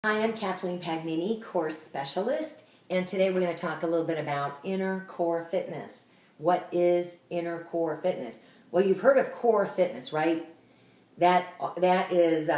Hi, I'm Kathleen Pagnini, core specialist, and today we're going to talk a little bit about inner core fitness. What is inner core fitness? Well, you've heard of core fitness, right? That is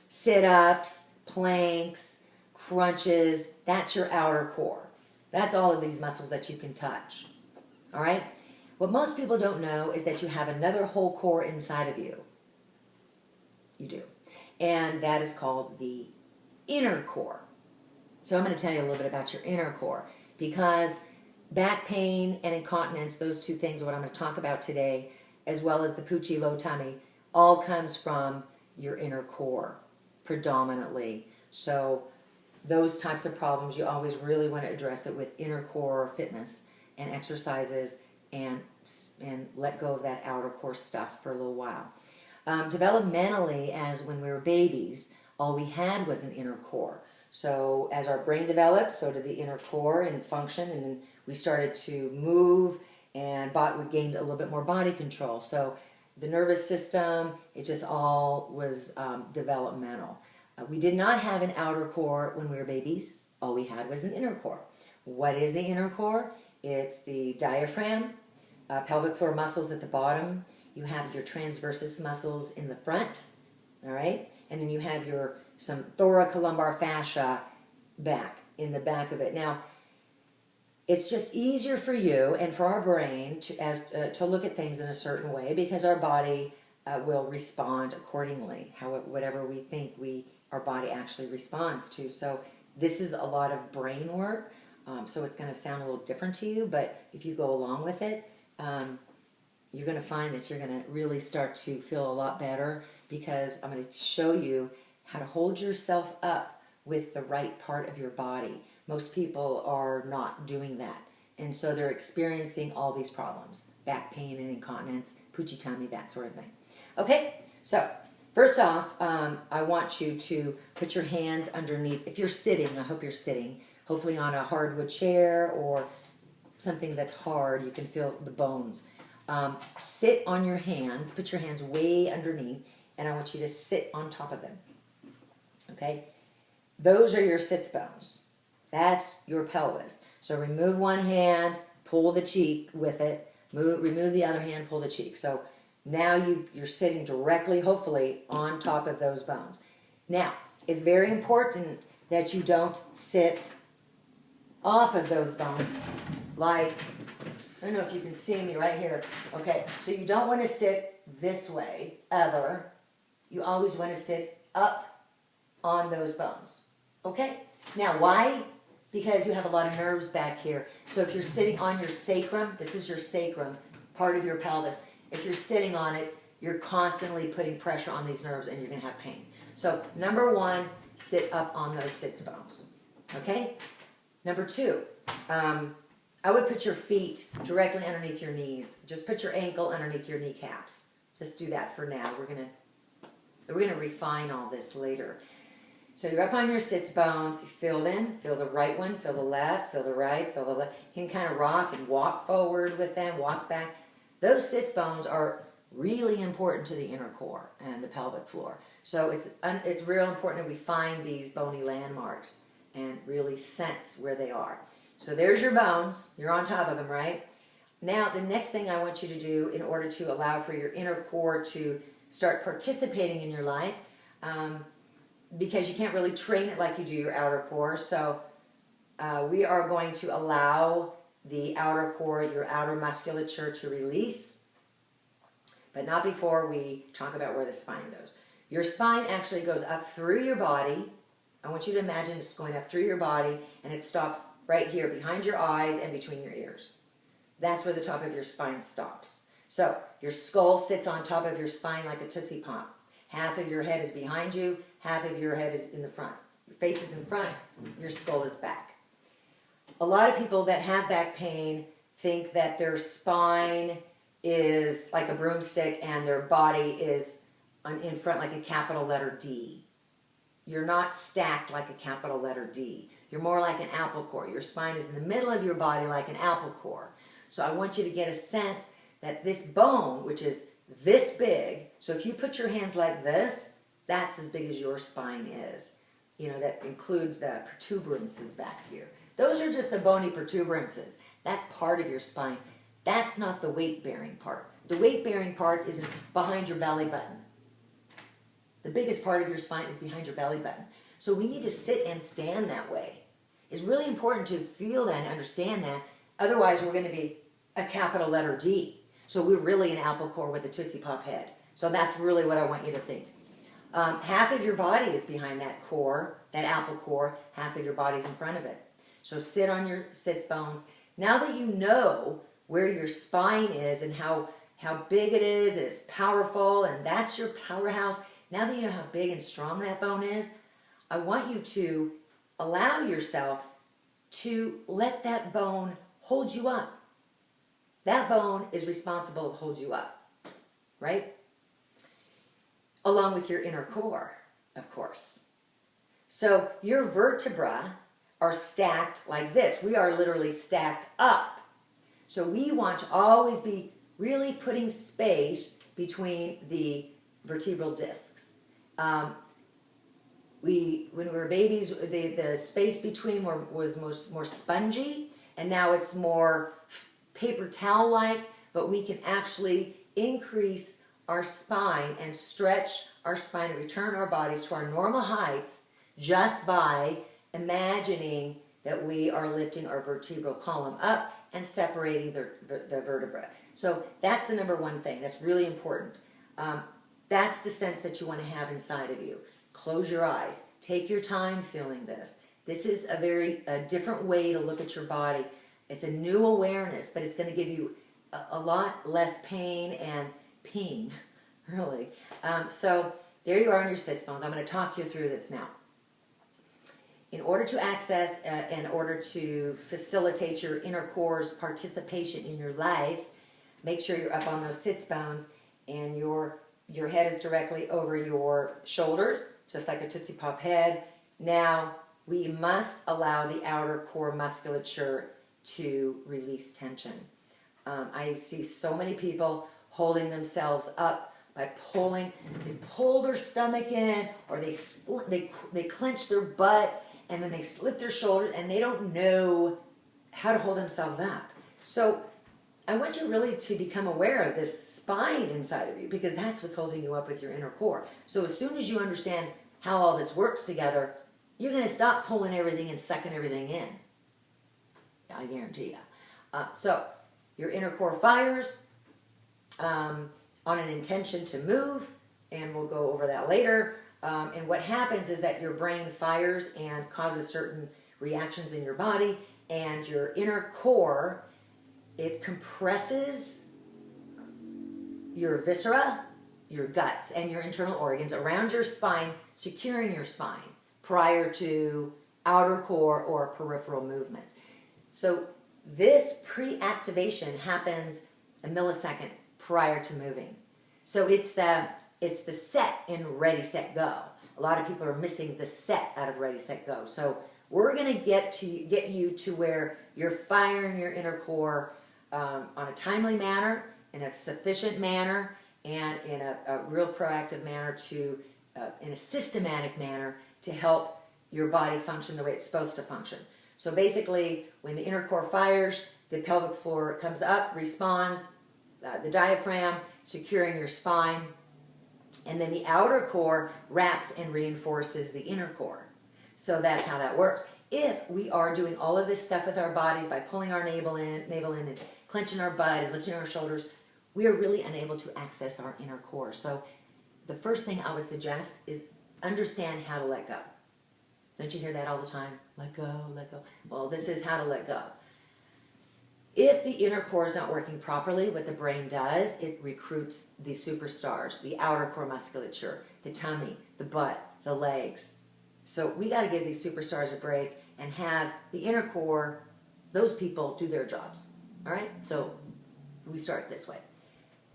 sit-ups, planks, crunches. That's your outer core. That's all of these muscles that you can touch. All right? What most people don't know is that you have another whole core inside of you. You do. And that is called the inner core. So I'm going to tell you a little bit about your inner core, because back pain and incontinence, those two things are what I'm going to talk about today, as well as the poochie low tummy, all comes from your inner core predominantly. So those types of problems, you always really want to address it with inner core fitness and exercises, and let go of that outer core stuff for a little while. Developmentally, as when we were babies, all we had was an inner core. So as our brain developed, so did the inner core and function, and then we started to move, and we gained a little bit more body control. So the nervous system, it just all was developmental. We did not have an outer core when we were babies. All we had was an inner core. What is the inner core? It's the diaphragm, pelvic floor muscles at the bottom. You have your transversus muscles in the front, all right? And then you have some thoracolumbar fascia back, in the back of it. Now, it's just easier for you and for our brain to look at things in a certain way, because our body will respond accordingly, whatever we think our body actually responds to. So this is a lot of brain work, so it's going to sound a little different to you, but if you go along with it, you're going to find that you're going to really start to feel a lot better, because I'm going to show you how to hold yourself up with the right part of your body. Most people are not doing that, and so they're experiencing all these problems: back pain and incontinence, poochie tummy, that sort of thing. Okay, so first off, I want you to put your hands underneath. If you're sitting, I hope you're sitting, hopefully on a hardwood chair or something that's hard. You can feel the bones. Sit on your hands, put your hands way underneath, and I want you to sit on top of them. Okay? Those are your sits bones. That's your pelvis. So remove one hand, pull the cheek with it, remove the other hand, pull the cheek. So now you're sitting directly, hopefully, on top of those bones. Now, it's very important that you don't sit off of those bones, like, I don't know if you can see me right here. Okay, so you don't want to sit this way, ever. You always want to sit up on those bones. Okay? Now, why? Because you have a lot of nerves back here. So if you're sitting on your sacrum, this is your sacrum, part of your pelvis. If you're sitting on it, you're constantly putting pressure on these nerves, and you're going to have pain. So, number one, sit up on those sits bones. Okay? Number two, I would put your feet directly underneath your knees. Just put your ankle underneath your kneecaps. Just do that for now. We're gonna refine all this later. So you're up on your sits bones. You feel them. Feel the right one. Feel the left. Feel the right. Feel the left. You can kind of rock and walk forward with them. Walk back. Those sits bones are really important to the inner core and the pelvic floor. So it's real important that we find these bony landmarks and really sense where they are. So there's your bones. You're on top of them, right? Now, the next thing I want you to do in order to allow for your inner core to start participating in your life, because you can't really train it like you do your outer core, so we are going to allow the outer core, your outer musculature, to release, but not before we talk about where the spine goes. Your spine actually goes up through your body. I want you to imagine it's going up through your body, and it stops right here behind your eyes and between your ears. That's where the top of your spine stops. So your skull sits on top of your spine like a Tootsie Pop. Half of your head is behind you, half of your head is in the front. Your face is in front, your skull is back. A lot of people that have back pain think that their spine is like a broomstick and their body is in front like a capital letter D. You're not stacked like a capital letter D. You're more like an apple core. Your spine is in the middle of your body like an apple core. So I want you to get a sense that this bone, which is this big, so if you put your hands like this, that's as big as your spine is. that includes the protuberances back here. Those are just the bony protuberances. That's part of your spine. That's not the weight-bearing part. The weight-bearing part is behind your belly button. The biggest part of your spine is behind your belly button. So we need to sit and stand that way. It's really important to feel that and understand that. Otherwise, we're going to be a capital letter D. So we're really an apple core with a Tootsie Pop head. So that's really what I want you to think. Half of your body is behind that core, that apple core. Half of your body's in front of it. So sit on your sits bones. Now that you know where your spine is and how big it is, it's powerful, and that's your powerhouse. Now that you know how big and strong that bone is, I want you to allow yourself to let that bone hold you up. That bone is responsible to hold you up, right? Along with your inner core, of course. So your vertebrae are stacked like this. We are literally stacked up. So we want to always be really putting space between the vertebral discs. When we were babies, the space between was more spongy, and now it's more paper towel-like, but we can actually increase our spine and stretch our spine and return our bodies to our normal height just by imagining that we are lifting our vertebral column up and separating the vertebra. So that's the number one thing. That's really important. That's the sense that you want to have inside of you. Close your eyes. Take your time feeling this. This is a different way to look at your body. It's a new awareness, but it's going to give you a lot less pain and peeing, really. So there you are on your sits bones. I'm going to talk you through this now. In order to access, in order to facilitate your inner core's participation in your life, make sure you're up on those sits bones and your head is directly over your shoulders, just like a Tootsie Pop head. Now, we must allow the outer core musculature to release tension. I see so many people holding themselves up by they pull their stomach in, or they clench their butt, and then they lift their shoulders, and they don't know how to hold themselves up. So I want you really to become aware of this spine inside of you, because that's what's holding you up with your inner core. So as soon as you understand how all this works together, you're going to stop pulling everything and sucking everything in. I guarantee you. So your inner core fires on an intention to move, and we'll go over that later. And what happens is that your brain fires and causes certain reactions in your body, and your inner core, it compresses your viscera, your guts, and your internal organs around your spine, securing your spine prior to outer core or peripheral movement. So this pre-activation happens a millisecond prior to moving. So it's the set in ready, set, go. A lot of people are missing the set out of ready, set, go. So we're going to get you to where you're firing your inner core on a timely manner, in a sufficient manner, and in a real proactive manner, in a systematic manner, to help your body function the way it's supposed to function. So basically, when the inner core fires, the pelvic floor comes up, responds, the diaphragm, securing your spine, and then the outer core wraps and reinforces the inner core. So that's how that works. If we are doing all of this stuff with our bodies by pulling our navel in and clenching our butt and lifting our shoulders, we are really unable to access our inner core. So the first thing I would suggest is understand how to let go. Don't you hear that all the time? Let go, let go. Well, this is how to let go. If the inner core is not working properly, what the brain does, it recruits the superstars, the outer core musculature, the tummy, the butt, the legs. So we got to give these superstars a break and have the inner core, those people, do their jobs. All right? So we start this way.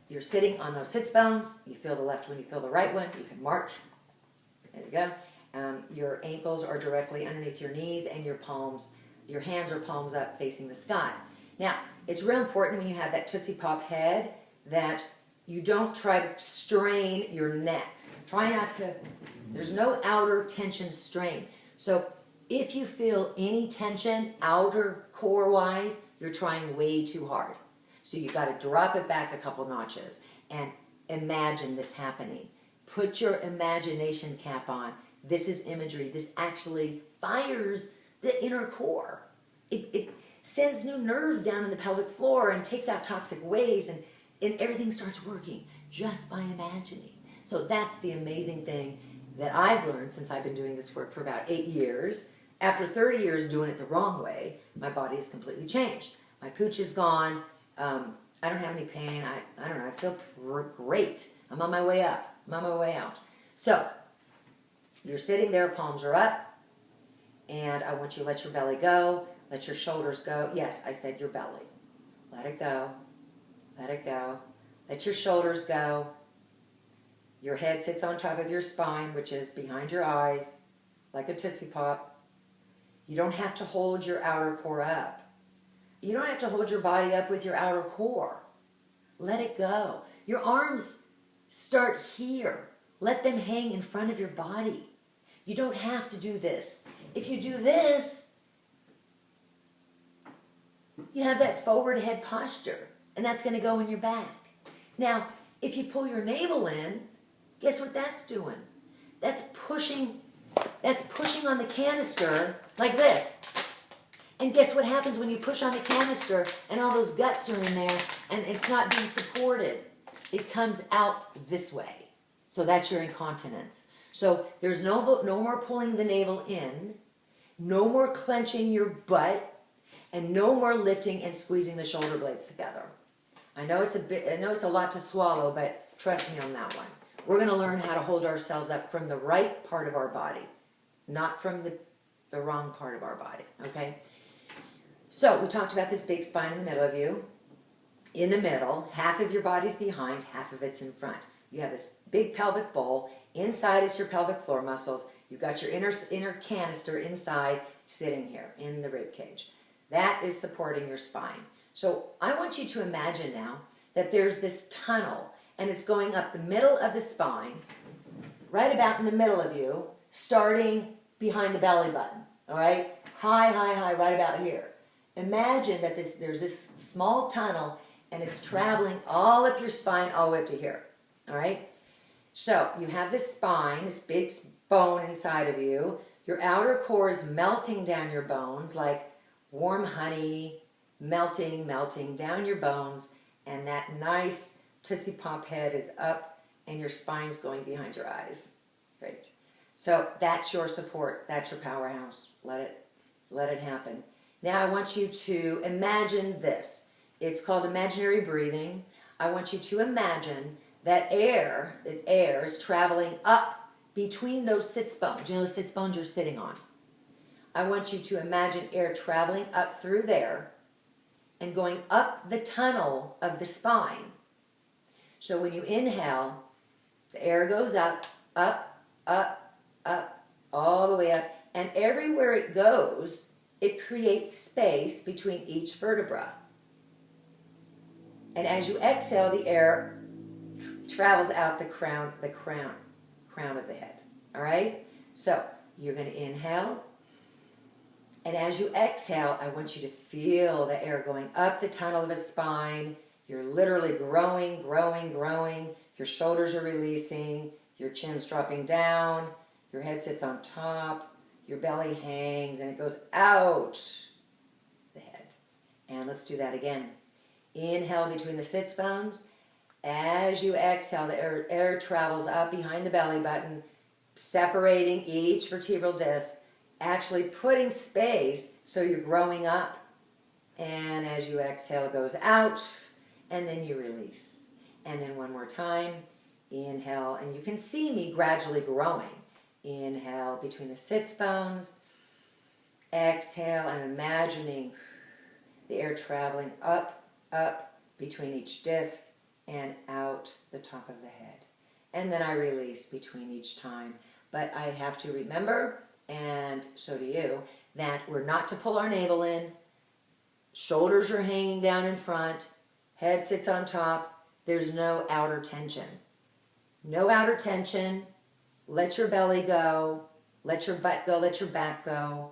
You're sitting on those sits bones. You feel the left one, you feel the right one. You can march. There you go. Your ankles are directly underneath your knees, and your hands are palms up facing the sky. Now, it's real important when you have that Tootsie Pop head that you don't try to strain your neck. Try not to, there's no outer tension strain. So if you feel any tension outer core wise, you're trying way too hard. So you got to drop it back a couple notches and imagine this happening. Put your imagination cap on. This is imagery. This actually fires the inner core. It sends new nerves down in the pelvic floor and takes out toxic waste, and everything starts working just by imagining. So that's the amazing thing that I've learned since I've been doing this work for about 8 years. After 30 years doing it the wrong way, my body has completely changed. My pooch is gone. I don't have any pain. I don't know. I feel great. I'm on my way up. I'm on my way out. So you're sitting there, palms are up, and I want you to let your belly go. Let your shoulders go. Yes, I said your belly. Let it go. Let it go. Let your shoulders go. Your head sits on top of your spine, which is behind your eyes, like a Tootsie Pop. You don't have to hold your outer core up. You don't have to hold your body up with your outer core. Let it go. Your arms start here. Let them hang in front of your body. You don't have to do this. If you do this, you have that forward head posture, and that's going to go in your back. Now, if you pull your navel in, guess what that's doing? That's pushing on the canister like this. And guess what happens when you push on the canister and all those guts are in there and it's not being supported? It comes out this way. So that's your incontinence. So there's no more pulling the navel in, no more clenching your butt, and no more lifting and squeezing the shoulder blades together. I know it's a lot to swallow, but trust me on that one. We're going to learn how to hold ourselves up from the right part of our body, not from the wrong part of our body, okay? So we talked about this big spine in the middle of you. In the middle, half of your body's behind, half of it's in front. You have this big pelvic bowl. Inside is your pelvic floor muscles. You've got your inner canister inside sitting here in the rib cage. That is supporting your spine. So I want you to imagine now that there's this tunnel and it's going up the middle of the spine, right about in the middle of you, starting behind the belly button, all right? High, high, high, right about here. Imagine that there's this small tunnel and it's traveling all up your spine, all the way up to here, all right? So you have this spine, this big bone inside of you. Your outer core is melting down your bones like warm honey, melting down your bones, and that nice Tootsie Pop head is up and your spine's going behind your eyes. Great. So that's your support. That's your powerhouse. Let it happen. Now I want you to imagine this. It's called imaginary breathing. I want you to imagine that air is traveling up between those sits bones. You know those sits bones you're sitting on. I want you to imagine air traveling up through there and going up the tunnel of the spine. So when you inhale, the air goes up, up, up, up, all the way up. And everywhere it goes, it creates space between each vertebra. And as you exhale, the air travels out the crown of the head. All right? So you're going to inhale. And as you exhale, I want you to feel the air going up the tunnel of the spine. You're literally growing, growing, growing. Your shoulders are releasing. Your chin's dropping down. Your head sits on top. Your belly hangs and it goes out the head. And let's do that again. Inhale between the sits bones. As you exhale, the air travels up behind the belly button, separating each vertebral disc, actually putting space so you're growing up. And as you exhale, it goes out, and then you release. And then one more time, inhale, and you can see me gradually growing. Inhale between the sits bones. Exhale, I'm imagining the air traveling up, up between each disc and out the top of the head. And then I release between each time. But I have to remember, and so do you, that we're not to pull our navel in. Shoulders are hanging down in front. Head sits on top. There's no outer tension. No outer tension. let your belly go, let your butt go, let your back go.